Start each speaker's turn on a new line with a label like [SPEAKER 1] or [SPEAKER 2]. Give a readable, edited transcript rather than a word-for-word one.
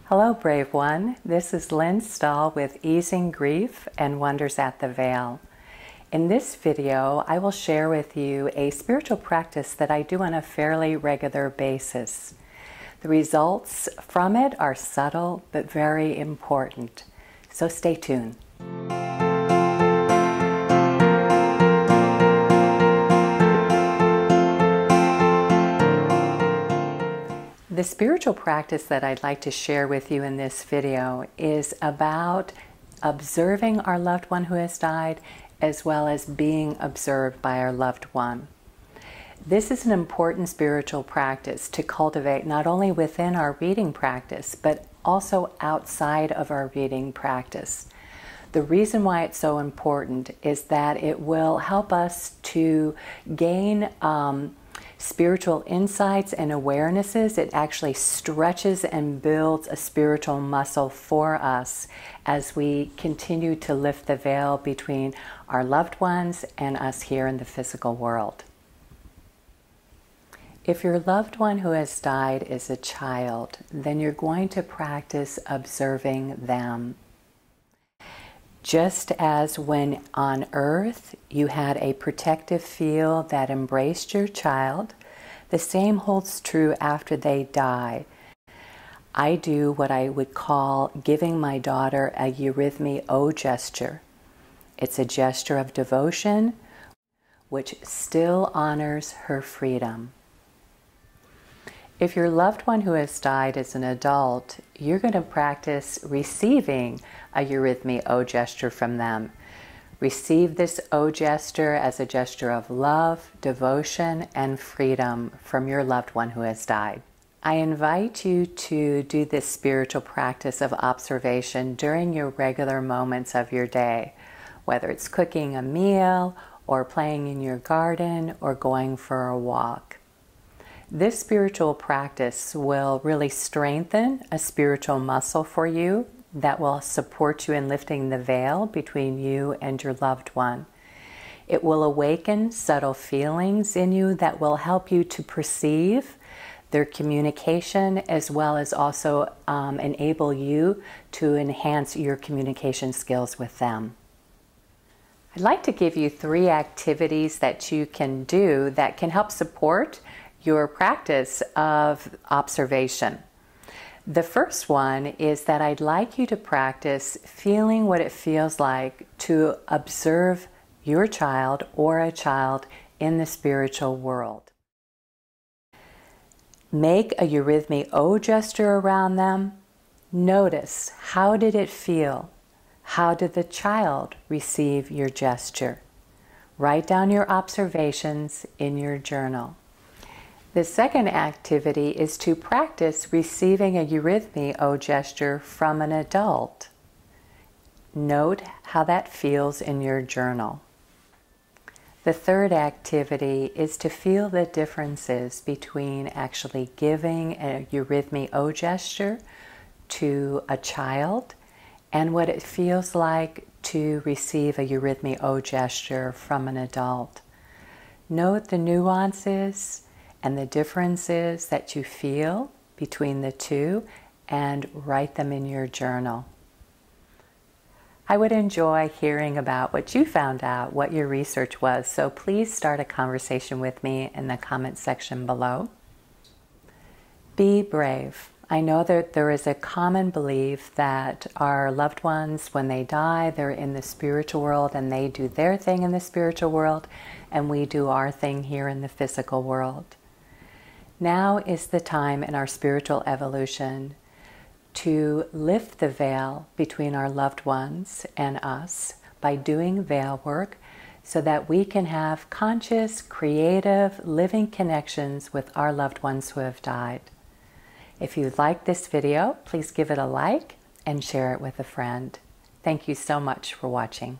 [SPEAKER 1] Hello, brave one. This is Lynn Stull with Easing Grief and Wonders at the Veil. In this video, I will share with you a spiritual practice that I do on a fairly regular basis. The results from it are subtle but very important, so stay tuned. The spiritual practice that I'd like to share with you in this video is about observing our loved one who has died, as well as being observed by our loved one. This is an important spiritual practice to cultivate not only within our reading practice, but also outside of our reading practice. The reason why it's so important is that it will help us to gain spiritual insights and awarenesses. It actually stretches and builds a spiritual muscle for us as we continue to lift the veil between our loved ones and us here in the physical world. If your loved one who has died is a child, then you're going to practice observing them. Just as when on earth you had a protective field that embraced your child, the same holds true after they die. I do what I would call giving my daughter a eurythmy O gesture. It's a gesture of devotion which still honors her freedom. If your loved one who has died is an adult, you're going to practice receiving a eurythmy O gesture from them. Receive this O gesture as a gesture of love, devotion, and freedom from your loved one who has died. I invite you to do this spiritual practice of observation during your regular moments of your day, whether it's cooking a meal, or playing in your garden, or going for a walk. This spiritual practice will really strengthen a spiritual muscle for you that will support you in lifting the veil between you and your loved one. It will awaken subtle feelings in you that will help you to perceive their communication, as well as also enable you to enhance your communication skills with them. I'd like to give you 3 activities that you can do that can help support your practice of observation. The first one is that I'd like you to practice feeling what it feels like to observe your child or a child in the spiritual world. Make a eurythmy O gesture around them. Notice, how did it feel? How did the child receive your gesture? Write down your observations in your journal. The second activity is to practice receiving a eurythmy O gesture from an adult. Note how that feels in your journal. The third activity is to feel the differences between actually giving a eurythmy O gesture to a child and what it feels like to receive a eurythmy O gesture from an adult. Note the nuances and the differences that you feel between the two, and write them in your journal. I would enjoy hearing about what you found out, what your research was, so please start a conversation with me in the comment section below. Be brave. I know that there is a common belief that our loved ones, when they die, they're in the spiritual world and they do their thing in the spiritual world, and we do our thing here in the physical world. Now is the time in our spiritual evolution to lift the veil between our loved ones and us by doing veil work, so that we can have conscious, creative, living connections with our loved ones who have died. If you like this video, please give it a like and share it with a friend. Thank you so much for watching.